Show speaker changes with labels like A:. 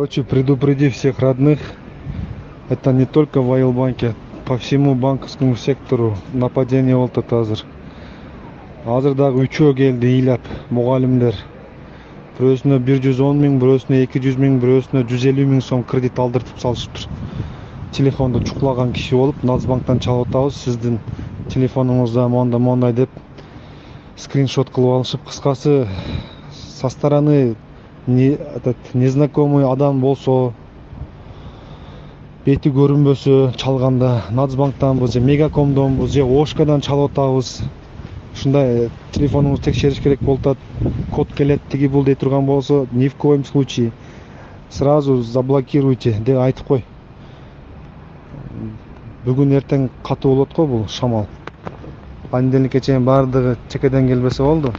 A: Короче, предупреди всех родных. Это не только в Айылбанке, по всему банковскому сектору нападение болуп атат азыр. Азыр дагы үчөө келди ыйлап мугалимдер. Бирөөсүнө 110 миң, бирөөсүнө 200 миң, бирөөсүнө 150 миң сом кредит алдыртып салышыптыр. Телефонду чуклаган киши болуп, Нацбанктан чалып атабыз, сиздин телефонуңузда мондай деп скриншот кылып алышып, кыскасы со стороны незнакомый адам болсо, бети көрүнбөсө чалганда Нацбанктанбы же Мегакомдонбу же Ошкадан чалып атабыз. Ушундай телефонуңузду текшериш керек болуп атат. Код келет, тиги бул дей турган болсо, ни в коем случае сразу заблокируйте деп айтып кой. Бүгүн эртең катуу болот го бул шамал. Понедельникке чейин баардыгы чекеден келбесе болду.